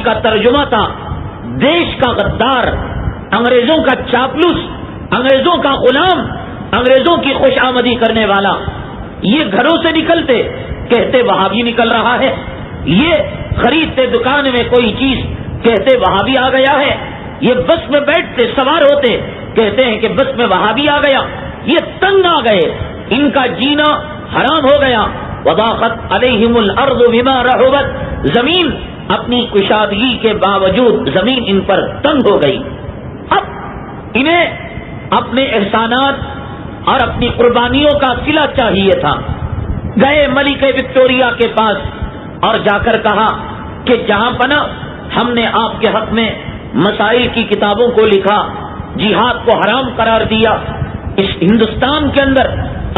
کا ترجمہ تھا دیش کا غدار، انگریزوں کا چاپلوس، انگریزوں کا غلام، انگریزوں کی خوش آمدی کرنے والا. یہ گھروں سے نکلتے کہتے وہابی نکل رہا ہے، یہ خریدتے دکان میں کوئی چیز کہتے وہابی آ گیا ہے، یہ بس میں بیٹھتے سوار ہوتے کہتے ہیں کہ بس میں وہابی آ گیا. یہ تنگ آ گئے، ان کا جینا حرام ہو گیا. وضاقت علیہم الارض بما رحبت، زمین اپنی کشادگی کے باوجود زمین ان پر تنگ ہو گئی. اب انہیں اپنے احسانات اور اپنی قربانیوں کا صلہ چاہیے تھا. گئے ملکہ وکٹوریہ کے پاس اور جا کر کہا کہ جہاں پناہ ہم نے آپ کے حق میں مسائل کی کتابوں کو لکھا، جہاد کو حرام قرار دیا، اس ہندوستان کے اندر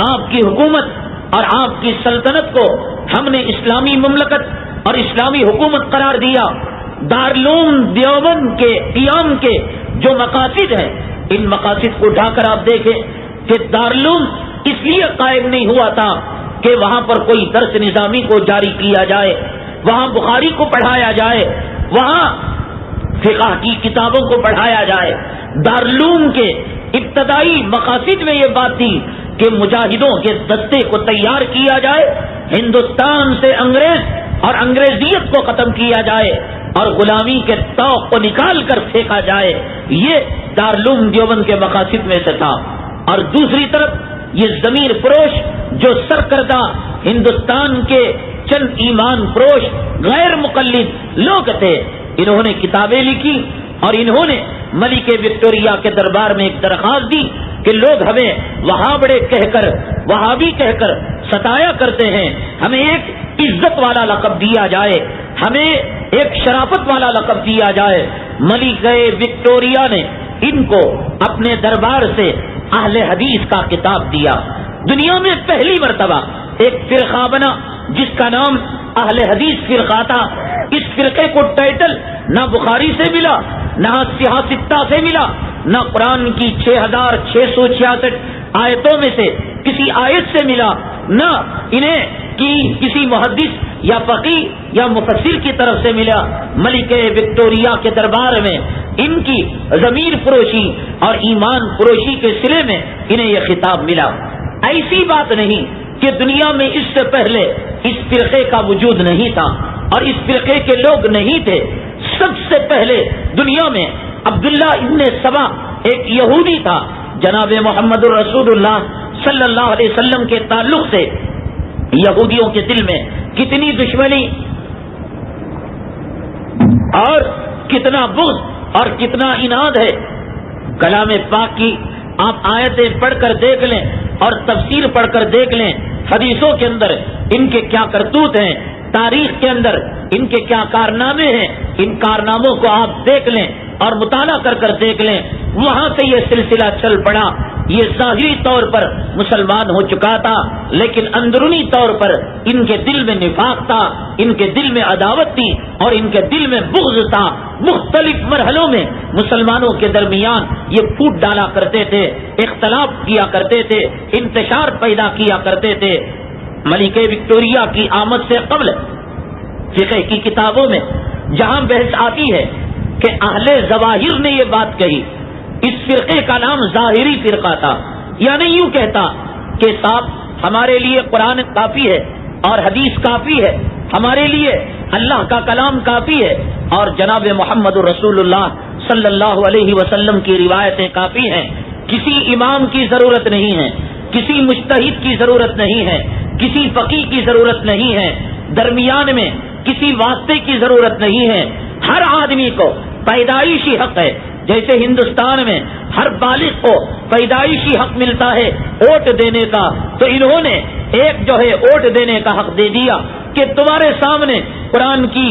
آپ کی حکومت اور آپ کی سلطنت کو ہم نے اسلامی مملکت اور اسلامی حکومت قرار دیا. دارالعلوم دیوبند کے قیام کے جو مقاصد ہیں، ان مقاصد کو اٹھا کر آپ دیکھیں کہ دارالعلوم اس لیے قائم نہیں ہوا تھا کہ وہاں پر کوئی درس نظامی کو جاری کیا جائے، وہاں بخاری کو پڑھایا جائے، وہاں فقہ کی کتابوں کو پڑھایا جائے. دارالعلوم کے ابتدائی مقاصد میں یہ بات تھی کہ مجاہدوں کے دستے کو تیار کیا جائے، ہندوستان سے انگریز اور انگریزیت کو ختم کیا جائے اور غلامی کے طوق کو نکال کر پھینکا جائے. یہ دارالعلوم دیوبند کے مقاصد میں سے تھا. اور دوسری طرف یہ ضمیر فروش جو سرکردہ ہندوستان کے چند ایمان فروش غیر مقلد لوگ تھے، انہوں نے کتابیں لکھی اور انہوں نے ملکہ وکٹوریہ کے دربار میں ایک درخواست دی کہ لوگ ہمیں وہابڑے کہہ کر، وہابی کہہ کر ستایا کرتے ہیں، ہمیں ایک عزت والا لقب دیا جائے، ہمیں ایک شرافت والا لقب دیا جائے. ملکہ وکٹوریہ نے ان کو اپنے دربار سے اہل حدیث کا کتاب دیا. دنیا میں پہلی مرتبہ ایک فرقہ بنا جس کا نام اہل حدیث فرقہ تھا. اس فرقے کو ٹائٹل نہ بخاری سے ملا، نہ سیاستہ سے ملا، نہ قرآن کی 6666 آیتوں میں سے کسی آیت سے ملا، نہ انہیں کسی محدث یا فقیہ یا مفسر کی طرف سے ملا. ملکہ وکٹوریہ کے دربار میں ان کی ضمیر فروشی اور ایمان فروشی کے سلے میں انہیں یہ خطاب ملا. ایسی بات نہیں کہ دنیا میں اس سے پہلے اس فرقے کا وجود نہیں تھا اور اس فرقے کے لوگ نہیں تھے. سب سے پہلے دنیا میں عبداللہ ابن سبا ایک یہودی تھا. جناب محمد الرسول اللہ صلی اللہ علیہ وسلم کے تعلق سے یہودیوں کے دل میں کتنی دشمنی اور کتنا بغض اور کتنا عناد ہے. کلام پاک کی آپ آیتیں پڑھ کر دیکھ لیں اور تفسیر پڑھ کر دیکھ لیں. حدیثوں کے اندر ان کے کیا کرتوت ہیں، تاریخ کے اندر ان کے کیا کارنامے ہیں. ان کارناموں کو آپ دیکھ لیں اور مطالعہ کر کر دیکھ لیں. وہاں سے یہ سلسلہ چل پڑا. یہ ظاہری طور پر مسلمان ہو چکا تھا، لیکن اندرونی طور پر ان کے دل میں نفاق تھا، ان کے دل میں عداوت تھی اور ان کے دل میں بغض تھا. مختلف مرحلوں میں مسلمانوں کے درمیان یہ پھوٹ ڈالا کرتے تھے، اختلاف کیا کرتے تھے، انتشار پیدا کیا کرتے تھے. ملکہ وکٹوریہ کی آمد سے قبل فقہ کی کتابوں میں جہاں بحث آتی ہے کہ اہل ظواہر نے یہ بات کہی، اس فرقے کا نام ظاہری فرقہ تھا. یعنی یوں کہتا کہ صاحب ہمارے لیے قرآن کافی ہے اور حدیث کافی ہے، ہمارے لیے اللہ کا کلام کافی ہے اور جناب محمد رسول اللہ صلی اللہ علیہ وسلم کی روایتیں کافی ہیں. کسی امام کی ضرورت نہیں ہے، کسی مجتہد کی ضرورت نہیں ہے، کسی فقیہ کی ضرورت نہیں ہے، درمیان میں کسی واسطے کی ضرورت نہیں ہے. ہر آدمی کو پیدائشی حق ہے. جیسے ہندوستان میں ہر بالغ کو پیدائشی حق ملتا ہے ووٹ دینے کا، تو انہوں نے ایک جو ہے ووٹ دینے کا حق دے دیا کہ تمہارے سامنے قرآن کی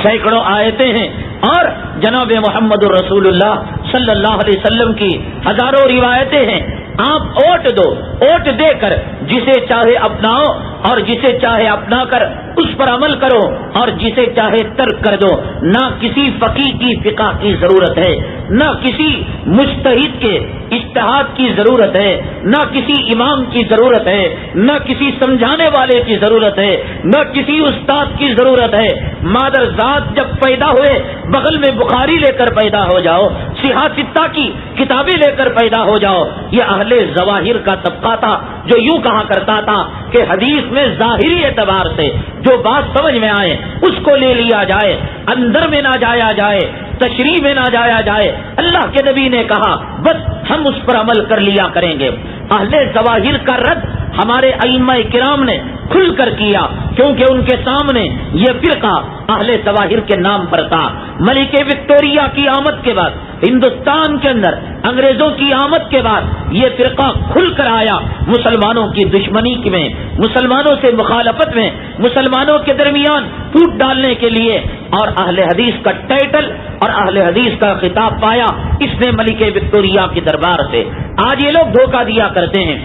سینکڑوں آیتیں ہیں اور جناب محمد رسول اللہ صلی اللہ علیہ وسلم کی ہزاروں روایتیں ہیں. آپ ووٹ دو، ووٹ دے کر جسے چاہے اپناؤ اور جسے چاہے اپنا کر اس پر عمل کرو اور جسے چاہے ترک کر دو. نہ کسی فقیہ کی فقہ کی ضرورت ہے، نہ کسی مجتہد کے اجتہاد کی ضرورت ہے، نہ کسی امام کی ضرورت ہے، نہ کسی سمجھانے والے کی ضرورت ہے، نہ کسی استاد کی ضرورت ہے. مادر ذات جب پیدا ہوئے بغل میں بخاری لے کر پیدا ہو جاؤ، صحاح ستہ کی کتابیں لے کر پیدا ہو جاؤ. یہ اہل ظواہر کا طبقہ تھا جو یوں کہا کرتا تھا کہ حدیث میں ظاہری اعتبار سے جو بات سمجھ میں آئے اس کو لے لیا جائے، اندر میں نہ جایا جائے، تشریح میں نہ جایا جائے. اللہ کے نبی نے کہا بس ہم اس پر عمل کر لیا کریں گے. اہل ظواہر کا رد ہمارے ائمہ کرام نے کھل کر کیا، کیونکہ ان کے سامنے یہ فرقہ اہل ظواہر کے نام پر تھا. ملکہ وکٹوریہ کی آمد کے بعد ہندوستان کے اندر انگریزوں کی آمد کے بعد یہ فرقہ کھل کر آیا، مسلمانوں کی دشمنی میں، مسلمانوں سے مخالفت میں، مسلمانوں کے درمیان پھوٹ ڈالنے کے لیے. اور اہل حدیث کا ٹائٹل اور اہل حدیث کا خطاب پایا اس نے ملکہ وکٹوریہ کے دربار سے. آج یہ لوگ دھوکہ دیا کرتے ہیں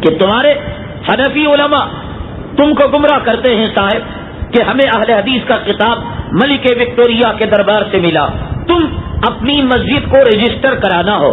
کہ تمہارے حنفی علماء تم کو گمراہ کرتے ہیں صاحب کہ ہمیں اہل حدیث کا خطاب ملکہ وکٹوریہ کے دربار سے ملا. تم اپنی مسجد کو رجسٹر کرانا ہو،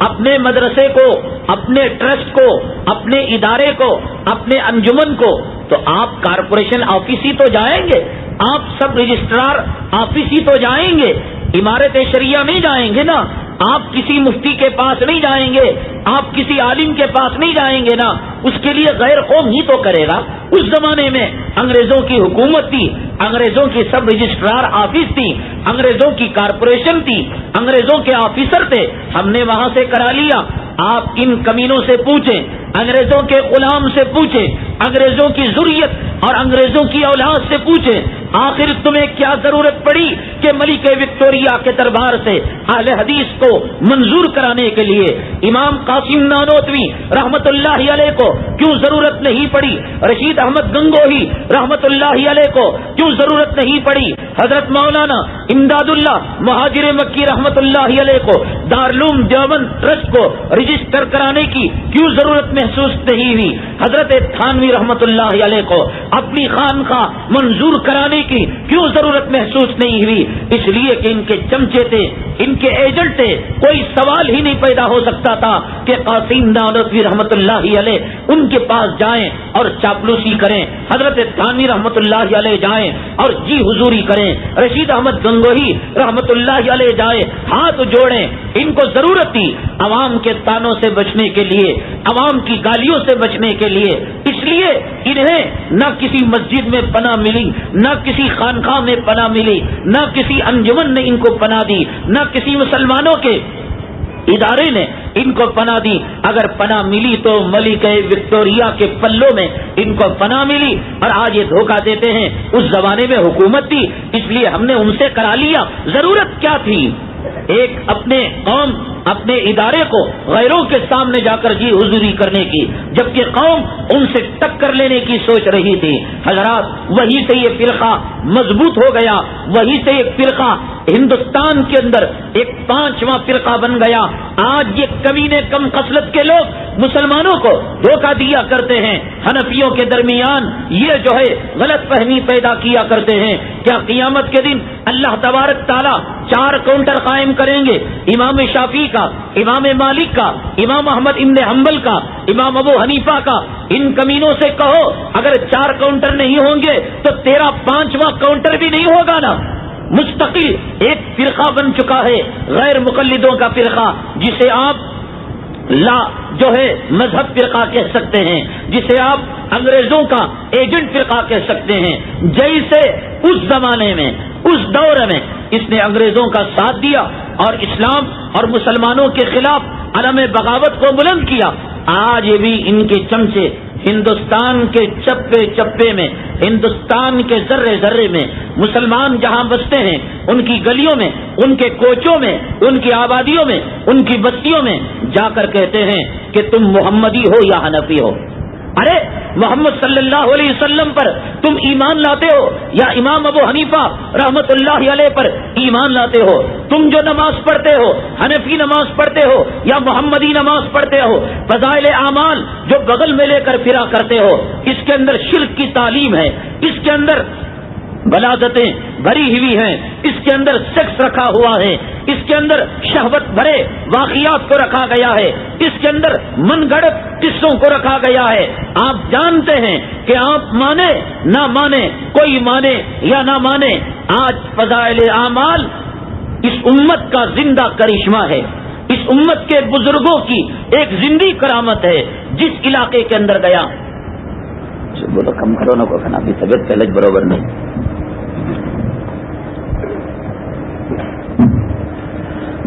اپنے مدرسے کو، اپنے ٹرسٹ کو، اپنے ادارے کو، اپنے انجمن کو، تو آپ کارپوریشن آفس ہی تو جائیں گے، آپ سب رجسٹرار آفس ہی تو جائیں گے، عمارت شریعہ نہیں جائیں گے نا، آپ کسی مفتی کے پاس نہیں جائیں گے، آپ کسی عالم کے پاس نہیں جائیں گے نا. اس کے لیے غیر قوم ہی تو کرے گا. اس زمانے میں انگریزوں کی حکومت تھی، انگریزوں کی سب رجسٹرار آفس تھی، انگریزوں کی کارپوریشن تھی، انگریزوں کے آفیسر تھے. ہم نے وہاں سے کرا لیا. آپ ان کمینوں سے پوچھیں، انگریزوں کے غلام سے پوچھیں، انگریزوں کی ذریت اور انگریزوں کی اولاد سے پوچھیں آخر تمہیں کیا ضرورت پڑی کہ ملکہ وکٹوریہ کے دربار سے اہل حدیث کو منظور کرانے کے لیے امام قاسم نانوتوی رحمت اللہ علیہ کو کیوں ضرورت نہیں پڑی، رشید احمد گنگوہی رحمت اللہ علیہ کو کیوں ضرورت نہیں پڑی، حضرت مولانا امداد اللہ مہاجر مکی رحمت اللہ علیہ کو دارالعلوم دیوبند ٹرسٹ کو رجسٹر کرانے کی کیوں ضرورت محسوس نہیں ہوئی، حضرت تھانوی رحمت اللہ علیہ کو اپنی خانقاہ منظور کرانے کی کیوں ضرورت محسوس نہیں ہوئی؟ اس لیے کہ ان کے چمچے تھے، ان کے ایجنٹ تھے. کوئی سوال ہی نہیں پیدا ہو سکتا تھا کہ قاسم نانوتوی رحمت اللہ علیہ ان کے پاس جائیں اور چاپلوسی کریں، حضرت تھانوی رحمت اللہ علیہ جائیں اور جی حضوری کریں، رشید احمد گنگوہی رحمت اللہ علیہ جائیں ہاتھ جوڑیں. ان کو ضرورت تھی عوام کے تانوں سے بچنے کے لیے، عوام کی گالیوں سے بچنے کے لیے. اس لیے انہیں نہ کسی مسجد میں پناہ ملی، نہ کسی خانقاہ میں پناہ ملی، نہ کسی انجمن نے ان کو پناہ دی، نہ کسی مسلمانوں کے ادارے نے ان کو پناہ دی. اگر پناہ ملی تو ملکہ وکٹوریہ کے پلوں میں ان کو پناہ ملی. اور آج یہ دھوکہ دیتے ہیں اس زمانے میں حکومت تھی اس لیے ہم نے ان سے کرا لیا. ضرورت کیا تھی ایک اپنے قوم اپنے ادارے کو غیروں کے سامنے جا کر جی حضوری کرنے کی، جبکہ قوم ان سے ٹکر لینے کی سوچ رہی تھی. حضرات وہیں سے یہ فرقہ مضبوط ہو گیا، وہیں سے ایک فرقہ ہندوستان کے اندر ایک 5واں فرقہ بن گیا. آج یہ کمینے کم خصلت کے لوگ مسلمانوں کو دھوکہ دیا کرتے ہیں. حنفیوں کے درمیان یہ جو ہے غلط فہمی پیدا کیا کرتے ہیں. کیا قیامت کے دن اللہ تبارک تعالیٰ 4 کاؤنٹر قائم کریں گے؟ امام شافعی کا، امام مالک کا، امام احمد ابن حنبل کا، امام ابو حنیفہ کا. ان کمینوں سے کہو اگر 4 کاؤنٹر نہیں ہوں گے تو تیرا 5واں کاؤنٹر بھی نہیں ہوگا نا. مستقل ایک فرقہ بن چکا ہے غیر مقلدوں کا فرقہ، جسے آپ جو ہے مذہب فرقہ کہہ سکتے ہیں، جسے آپ انگریزوں کا ایجنٹ فرقہ کہہ سکتے ہیں. جیسے اس زمانے میں اس دور میں اس نے انگریزوں کا ساتھ دیا اور اسلام اور مسلمانوں کے خلاف علم بغاوت کو بلند کیا. آج یہ بھی ان کے چمچے ہندوستان کے چپے چپے میں، ہندوستان کے ذرے ذرے میں مسلمان جہاں بستے ہیں ان کی گلیوں میں، ان کے کوچوں میں، ان کی آبادیوں میں، ان کی بستیوں میں جا کر کہتے ہیں کہ تم محمدی ہو یا حنفی ہو. ارے محمد صلی اللہ علیہ وسلم پر تم ایمان لاتے ہو یا امام ابو حنیفہ رحمت اللہ علیہ پر ایمان لاتے ہو؟ تم جو نماز پڑھتے ہو حنفی نماز پڑھتے ہو یا محمدی نماز پڑھتے ہو؟ فضائل اعمال جو بغل میں لے کر پھرا کرتے ہو اس کے اندر شرک کی تعلیم ہے، اس کے اندر غلاظتیں بھری ہوئی ہیں، اس کے اندر سیکس رکھا ہوا ہے، اس کے اندر شہوت بھرے واقعات کو رکھا گیا ہے، اس کے اندر من گھڑت قصوں کو رکھا گیا ہے۔ آپ جانتے ہیں کہ آپ مانے نہ مانے، کوئی مانے یا نہ مانے، آج فضائل اعمال اس امت کا زندہ کرشمہ ہے، اس امت کے بزرگوں کی ایک زندگی کرامت ہے۔ جس علاقے کے اندر گیا، بولو کم کرو نا، کو بھی طبیعت پہلے برابر نہیں،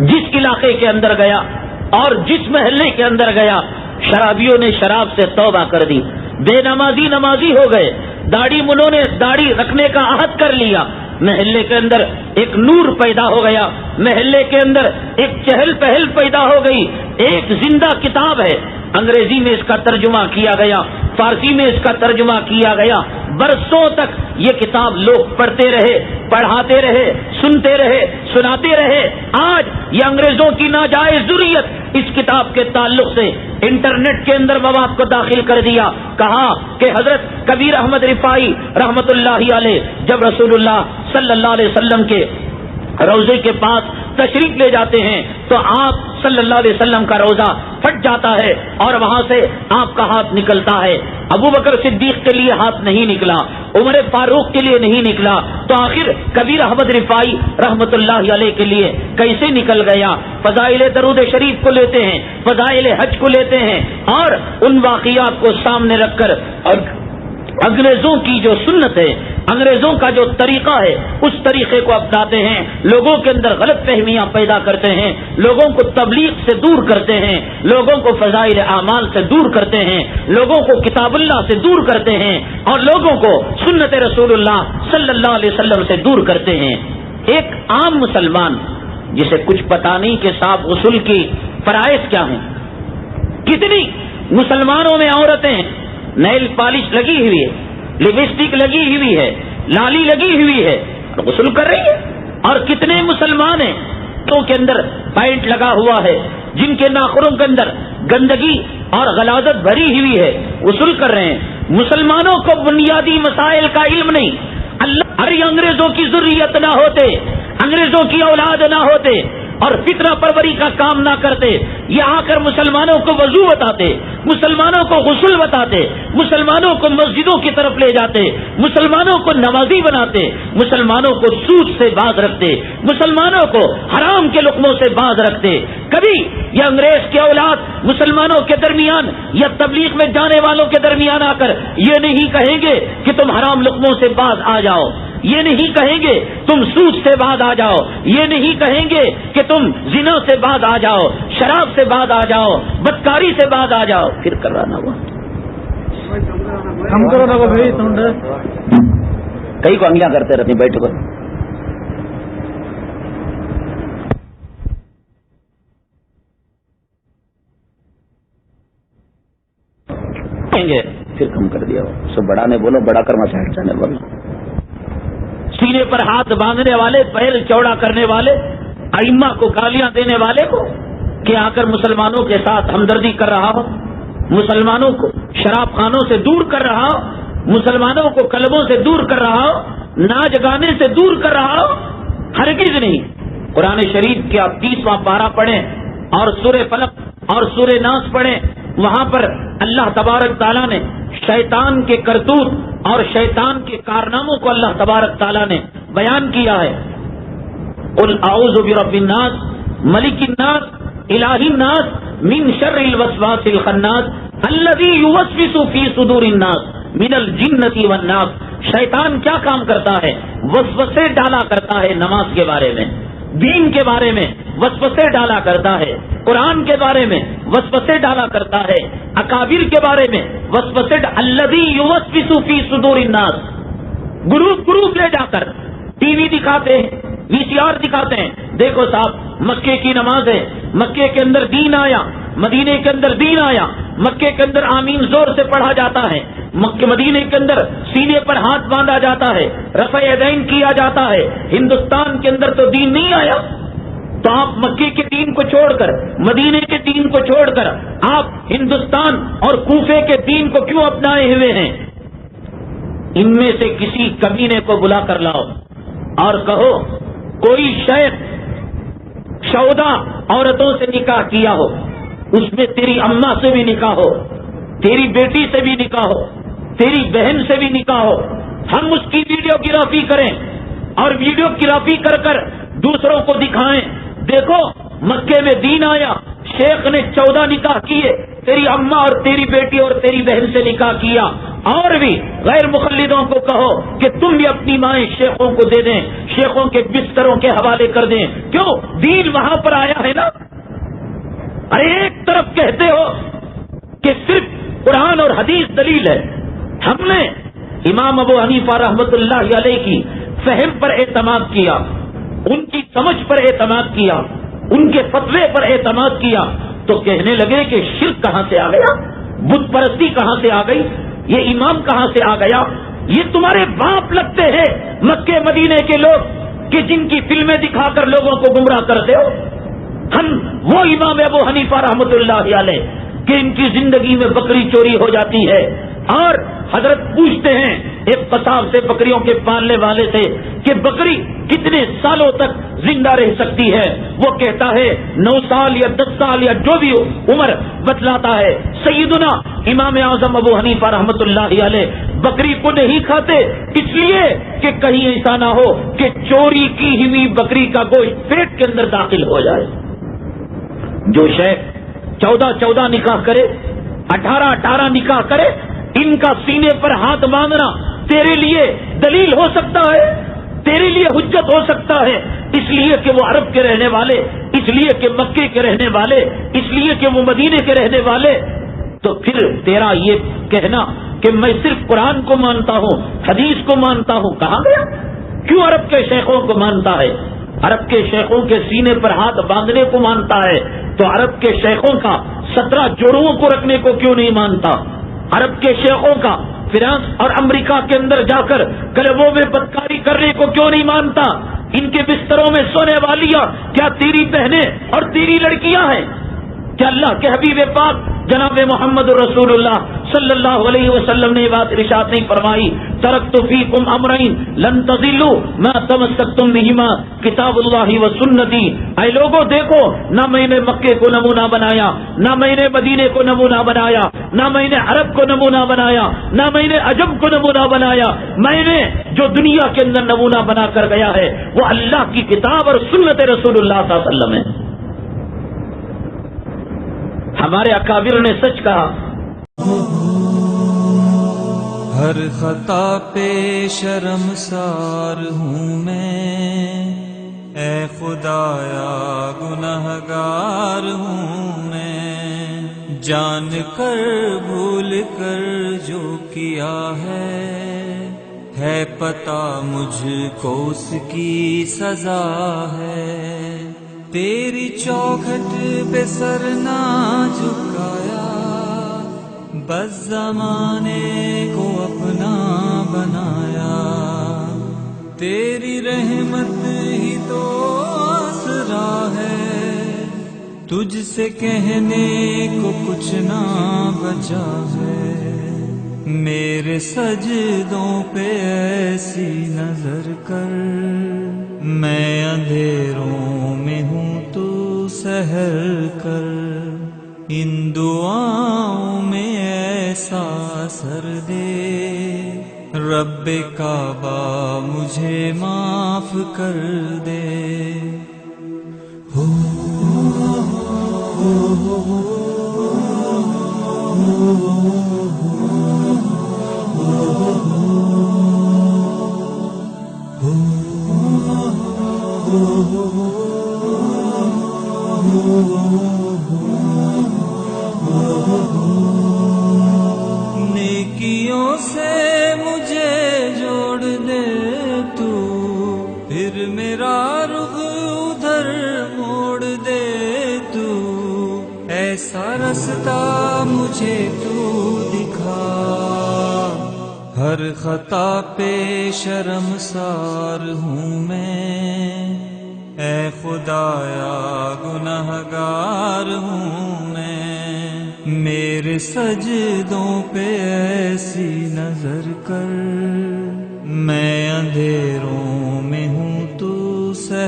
جس علاقے کے اندر گیا اور جس محلے کے اندر گیا، شرابیوں نے شراب سے توبہ کر دی، بے نمازی نمازی ہو گئے، داڑھی منوں نے داڑھی رکھنے کا عہد کر لیا، محلے کے اندر ایک نور پیدا ہو گیا، محلے کے اندر ایک چہل پہل پیدا ہو گئی، ایک زندہ کتاب ہے، انگریزی میں اس کا ترجمہ کیا گیا، فارسی میں اس کا ترجمہ کیا گیا، برسوں تک یہ کتاب لوگ پڑھتے رہے، پڑھاتے رہے، سنتے رہے، سناتے رہے۔ آج یہ انگریزوں کی ناجائز ضروریت اس کتاب کے تعلق سے انٹرنیٹ کے اندر مواد کو داخل کر دیا، کہا کہ حضرت کبیر احمد رفاعی رحمت اللہ علیہ جب رسول اللہ صلی اللہ علیہ وسلم کے روضے کے پاس تشریف لے جاتے ہیں تو آپ صلی اللہ علیہ وسلم کا روزہ پھٹ جاتا ہے اور وہاں سے آپ کا ہاتھ نکلتا ہے۔ ابو بکر صدیق کے لیے ہاتھ نہیں نکلا، عمر فاروق کے لیے نہیں نکلا، تو آخر کبیر احمد رفاعی رحمت اللہ علیہ کے لیے کیسے نکل گیا؟ فضائل درود شریف کو لیتے ہیں، فضائل حج کو لیتے ہیں اور ان واقعات کو سامنے رکھ کر اور انگریزوں کی جو سنت ہے، انگریزوں کا جو طریقہ ہے، اس طریقے کو اپناتے ہیں، لوگوں کے اندر غلط فہمیاں پیدا کرتے ہیں، لوگوں کو تبلیغ سے دور کرتے ہیں، لوگوں کو فضائل اعمال سے دور کرتے ہیں، لوگوں کو کتاب اللہ سے دور کرتے ہیں اور لوگوں کو سنت رسول اللہ صلی اللہ علیہ وسلم سے دور کرتے ہیں۔ ایک عام مسلمان جسے کچھ پتا نہیں کہ صاحب غسل کی فرائض کیا ہیں، کتنی مسلمانوں میں عورتیں نیل پالش لگی ہوئی ہے، لپسٹک لگی ہوئی ہے، لالی لگی ہوئی ہے، غسل کر رہی ہے، اور کتنے مسلمان ہیں تو کے اندر پینٹ لگا ہوا ہے، جن کے ناخنوں کے اندر گندگی اور غلاظت بھری ہوئی ہے، غسل کر رہے ہیں۔ مسلمانوں کو بنیادی مسائل کا علم نہیں۔ اللہ ارے انگریزوں کی ضروریت نہ ہوتے، انگریزوں کی اولاد نہ ہوتے اور فتنہ پروری کا کام نہ کرتے، یہ آ کر مسلمانوں کو وضو بتاتے، مسلمانوں کو غسل بتاتے، مسلمانوں کو مسجدوں کی طرف لے جاتے، مسلمانوں کو نمازی بناتے، مسلمانوں کو سود سے باز رکھتے، مسلمانوں کو حرام کے لقموں سے باز رکھتے۔ کبھی یہ انگریز کی اولاد مسلمانوں کے درمیان یا تبلیغ میں جانے والوں کے درمیان آ کر یہ نہیں کہیں گے کہ تم حرام لقموں سے باز آ جاؤ، یہ نہیں کہیں گے تم سود سے باز آ جاؤ، یہ نہیں کہیں گے کہ تم زنا سے باز آ جاؤ، شراب سے باز آ جاؤ، بدکاری سے باز آ جاؤ۔ پھر کرانا ہوا ہم کرو نا بھائی، کئی کو انگلیاں کرتے رہتے بیٹھ کر۔ پھر کم کر دیا سب، بڑا نے بولو، بڑا کرنا چاہتے بولو، سینے پر ہاتھ باندھنے والے، پیر چوڑا کرنے والے، ائمہ کو گالیاں دینے والے کو کہ آ کر مسلمانوں کے ساتھ ہمدردی کر رہا ہو، مسلمانوں کو شراب خانوں سے دور کر رہا ہو، مسلمانوں کو کلبوں سے دور کر رہا ہو، ناچ گانے سے دور کر رہا ہو، ہرگز نہیں۔ قرآن شریف کے آپ 30واں پارہ پڑھیں اور سورہ فلق اور سورہ ناس پڑھیں، وہاں پر اللہ تبارک تعالیٰ نے شیطان کے کرتوت اور شیطان کے کارناموں کو اللہ تبارک تعالیٰ نے بیان کیا ہے۔ قل اعوذ برب الناس ملک الناس الہ الناس من شر الوسواس الخناس الذی یوسوس فی صدور الناس من الجنۃ والناس۔ شیطان کیا کام کرتا ہے؟ وسوسے ڈالا کرتا ہے، نماز کے بارے میں، دین کے بارے میں وسوسے ڈالا کرتا ہے، قرآن کے بارے میں وسوسے ڈالا کرتا ہے، اکابر کے بارے میں وسوسے الذی یوسوس فی صدور الناس۔ گروپ لے جا کر ٹی وی دکھاتے ہیں، وی سی آر دکھاتے ہیں، دیکھو صاحب مکے کی نماز ہے، مکے کے اندر دین آیا، مدینے کے اندر دین آیا، مکے کے اندر آمین زور سے پڑھا جاتا ہے، مدینے کے اندر سینے پر ہاتھ باندھا جاتا ہے، رفع یدین کیا جاتا ہے۔ ہندوستان کے اندر تو دین نہیں آیا، تو آپ مکے کے دین کو چھوڑ کر، مدینے کے دین کو چھوڑ کر آپ ہندوستان اور کوفے کے دین کو کیوں اپنائے ہوئے ہیں؟ ان میں سے کسی کمینے کو بلا کر لاؤ اور کہو کوئی شیخ 14 عورتوں سے نکاح کیا ہو، اس میں تیری اماں سے بھی نکاح ہو، تیری بیٹی سے بھی نکاح ہو، تیری بہن سے بھی نکاح ہو، ہم اس کی ویڈیوگرافی کریں اور ویڈیوگرافی کر کر دوسروں کو دکھائیں، دیکھو مکے میں دین آیا، شیخ نے 14 نکاح کیے، تیری اماں اور تیری بیٹی اور تیری بہن سے نکاح کیا۔ اور بھی غیر مقلدوں کو کہو کہ تم بھی اپنی مائیں شیخوں کو دے دیں، شیخوں کے بستروں کے حوالے کر دیں، کیوں؟ دین وہاں پر آیا ہے نا۔ ارے ایک طرف کہتے ہو کہ صرف قرآن اور حدیث دلیل ہے، ہم نے امام ابو حنیفہ رحمۃ اللہ علیہ کی فہم پر اعتماد کیا، ان کی سمجھ پر اعتماد کیا، ان کے فتوے پر اعتماد کیا، تو کہنے لگے کہ شرک کہاں سے آ گیا، بت پرستی کہاں سے آ گئی، یہ امام کہاں سے آ گیا؟ یہ تمہارے باپ لگتے ہیں مکے مدینے کے لوگ کہ جن کی فلمیں دکھا کر لوگوں کو گمراہ کرتے ہو۔ ہم وہ امام ابو حنیفہ رحمۃ اللہ علیہ کہ ان کی زندگی میں بکری چوری ہو جاتی ہے، اور حضرت پوچھتے ہیں ایک قصاب سے، بکریوں کے پالنے والے سے، کہ بکری کتنے سالوں تک زندہ رہ سکتی ہے؟ وہ کہتا ہے 9 سال یا 10 سال یا جو بھی عمر بتلاتا ہے۔ سیدنا امام اعظم ابو حنیفہ رحمۃ اللہ علیہ بکری کو نہیں کھاتے، اس لیے کہ کہیں ایسا نہ ہو کہ چوری کی ہوئی بکری کا گوشت پیٹ کے اندر داخل ہو جائے۔ جو شیخ 14 نکاح کرے، 18 نکاح کرے، ان کا سینے پر ہاتھ باندھنا تیرے لیے دلیل ہو سکتا ہے، تیرے لیے حجت ہو سکتا ہے، اس لیے کہ وہ عرب کے رہنے والے، اس لیے کہ مکے کے رہنے والے، اس لیے کہ وہ مدینے کے رہنے والے۔ تو پھر تیرا یہ کہنا کہ میں صرف قرآن کو مانتا ہوں، حدیث کو مانتا ہوں، کہاں گیا؟ کیوں عرب کے شیخوں کو مانتا ہے؟ عرب کے شیخوں کے سینے پر ہاتھ باندھنے کو مانتا ہے، تو عرب کے شیخوں کا 17 جوڑوں کو رکھنے کو کیوں نہیں مانتا؟ عرب کے شیخوں کا فرانس اور امریکہ کے اندر جا کر کلبوں میں بدکاری کرنے کو کیوں نہیں مانتا؟ ان کے بستروں میں سونے والیاں کیا تیری بہنیں اور تیری لڑکیاں ہیں؟ کیا اللہ کے حبیب پاک جناب محمد رسول اللہ صلی اللہ علیہ وسلم نے بات ارشاد نہیں فرمائی؟ ترکت فیکم امرین لن تضلوا ما تمسکتم بہما کتاب اللہ و سنتی۔ اے لوگوں دیکھو، نہ میں نے مکے کو نمونہ بنایا، نہ میں نے مدینے کو نمونہ بنایا، نہ میں نے عرب کو نمونہ بنایا، نہ میں نے عجم کو نمونہ بنایا، میں نے جو دنیا کے اندر نمونہ بنا کر گیا ہے وہ اللہ کی کتاب اور سنت رسول اللہ صلی اللہ علیہ وسلم ہے۔ ہمارے اکابر نے سچ کہا۔ ہر خطا پہ شرمسار ہوں میں، اے خدایا گنہگار ہوں میں، جان کر بھول کر جو کیا ہے پتہ مجھ کو اس کی سزا ہے۔ تیری چوکھٹ پہ سر نہ جھکایا، بس زمانے کو اپنا بنایا، تیری رحمت ہی تو آسرا ہے، تجھ سے کہنے کو کچھ نہ بچا ہے، میرے سجدوں پہ ایسی نظر کر، میں اندھیروں میں ہوں تو سحر کر، ان دعاؤں میں ایسا اثر دے، رب کعبہ مجھے معاف کر دے۔ نیکیوں سے مجھے جوڑ دے تو، پھر میرا رخ ادھر موڑ دے تو، ایسا رستہ مجھے تو دکھا، ہر خطا پہ شرمسار ہوں میں، اے خدایا گنہگار ہوں میں، میرے سجدوں پہ ایسی نظر کر،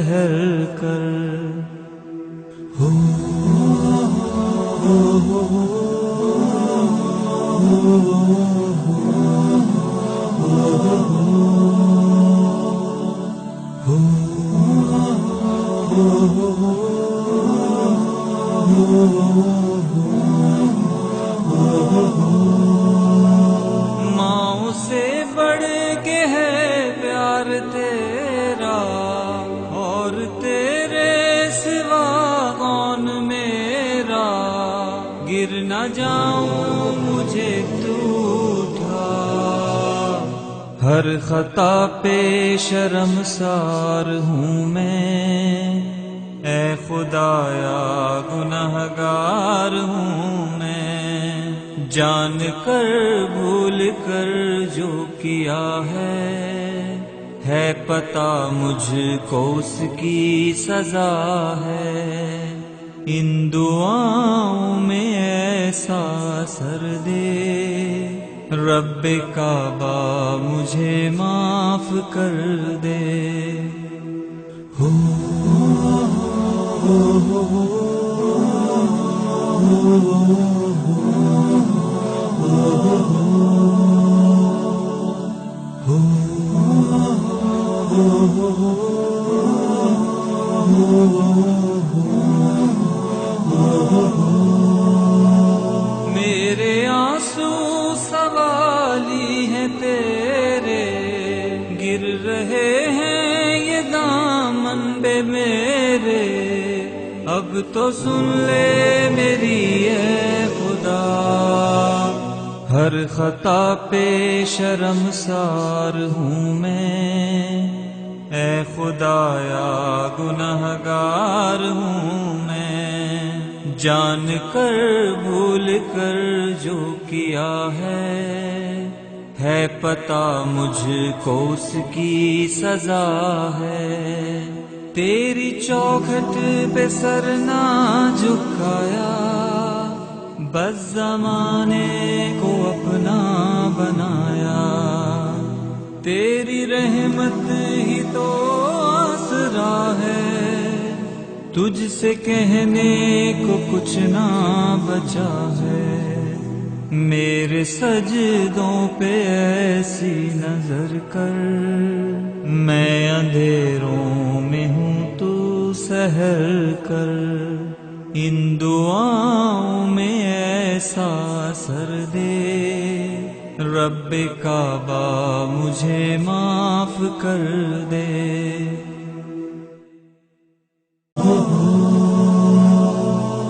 سحر کر ماؤں سے بڑھ کے ہے پیار تیرا، اور تیرے سوا کون میرا، گر نہ جاؤں مجھے تو اٹھا، ہر خطا پہ شرمسار ہوں میں، اے خدایا گنہگار ہوں میں، جان کر بھول کر جو کیا ہے پتہ مجھ کو اس کی سزا ہے، ان دعاؤں میں ایسا اثر دے، رب کعبہ مجھے معاف کر دے۔ میرے آنسو سوالی ہیں تیرے، گر رہے ہیں یہ دامن پہ میرے، اب تو سن لے میری اے خدا، ہر خطا پہ شرمسار ہوں میں، اے خدایا گنہگار ہوں میں، جان کر بھول کر جو کیا ہے پتہ مجھ کو اس کی سزا ہے، تیری چوکھٹ پہ سر نہ جھکایا، بس زمانے کو اپنا بنایا، تیری رحمت ہی تو آسرا ہے، تجھ سے کہنے کو کچھ نہ بچا ہے، میرے سجدوں پہ ایسی نظر کر، میں اندھیروں میں ہوں تو سحر کر، ان دعاؤں میں ایسا اثر دے، رب کعبہ مجھے معاف کر دے۔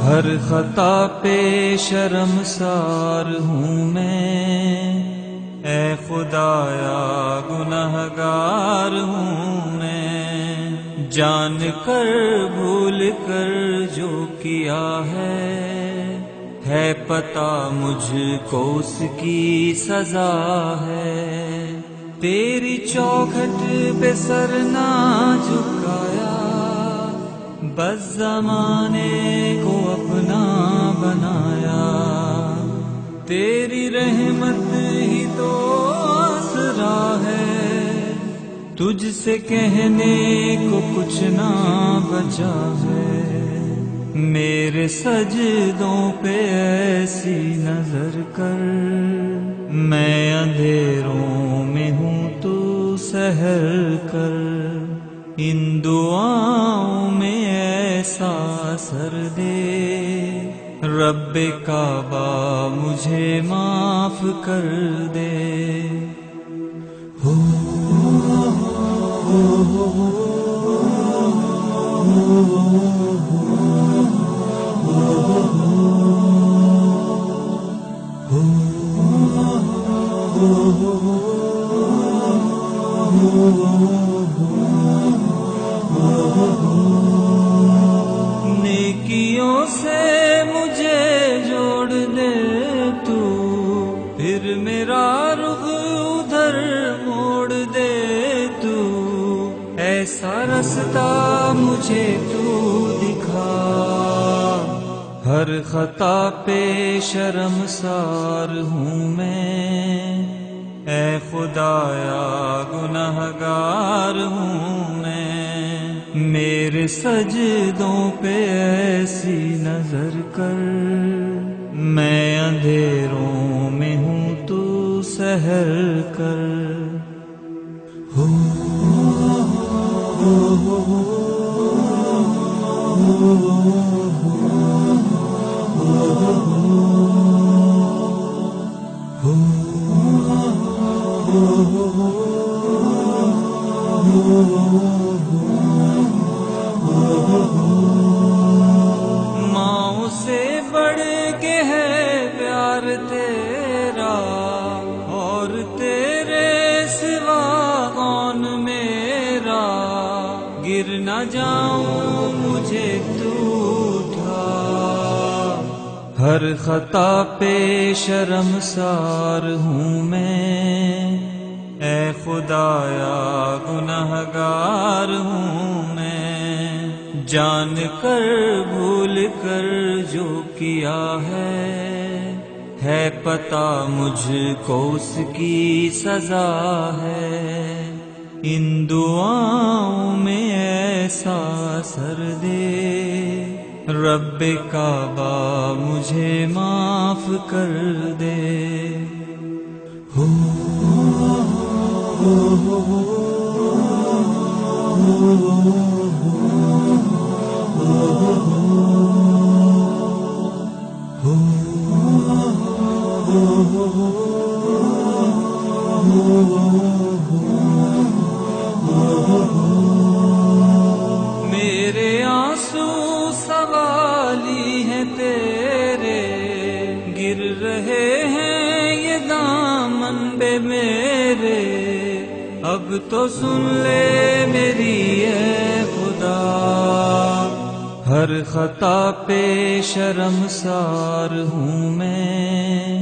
ہر خطا پہ شرمسار ہوں میں، اے خدایا گنہگار ہوں میں، جان کر بھول کر جو کیا ہے پتہ مجھ کو اس کی سزا ہے، تیری چوکھٹ پہ سر نہ جھکایا، بس زمانے کو اپنا بنایا، تیری رحمت ہی تو آسرا ہے، تجھ سے کہنے کو کچھ نہ بچا ہے، میرے سجدوں پہ ایسی نظر کر، میں اندھیروں میں ہوں تو سحر کر، ان دعاؤں میں ایسا اثر دے، رب کعبہ مجھے معاف کر دے۔ نیکیوں سے مجھے جوڑ دے تو، پھر میرا رخ ادھر موڑ دے تو، ایسا رستہ مجھے تو دکھا، ہر خطا پہ شرمسار ہوں میں، اے خدایا گنہگار ہوں میں، میرے سجدوں پہ ایسی نظر کر، میں اندھیروں میں ہوں تو سحر کر۔ ماؤں سے بڑھ کے ہے پیار تیرا، اور تیرے سوا کون میرا، گر نہ جاؤں مجھے تو اٹھا، ہر خطا پہ شرمسار ہوں میں، اے خدایا گنہگار ہوں میں، جان کر بھول کر جو کیا ہے پتہ مجھ کو اس کی سزا ہے، ان دعاؤں میں ایسا اثر دے، رب کعبہ مجھے معاف کر دے۔ میرے آنسو سوالی ہیں تیرے، گر رہے ہیں یہ دامن بے میرے، اب تو سن لے میری اے خدا، ہر خطا پہ شرمسار ہوں میں،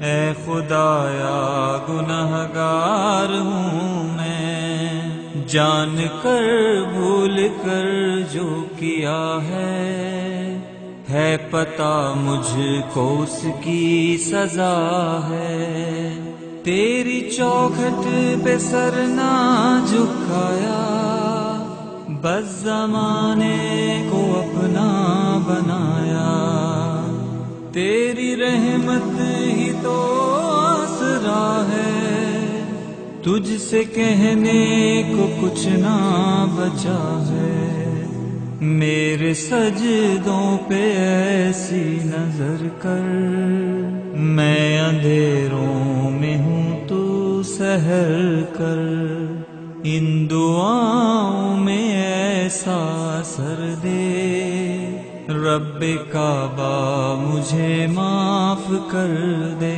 اے خدایا گنہگار ہوں میں، جان کر بھول کر جو کیا ہے پتہ مجھ کو اس کی سزا ہے، تیری چوکھٹ پہ سر نہ جھکایا، بس زمانے کو اپنا بنایا، تیری رحمت ہی تو آسرا ہے، تجھ سے کہنے کو کچھ نہ بچا ہے، میرے سجدوں پہ ایسی نظر کر، میں اندھیروں میں ہوں تو سحر کر، ان دعاؤں میں ایسا اثر دے، رب کعبہ مجھے معاف کر دے۔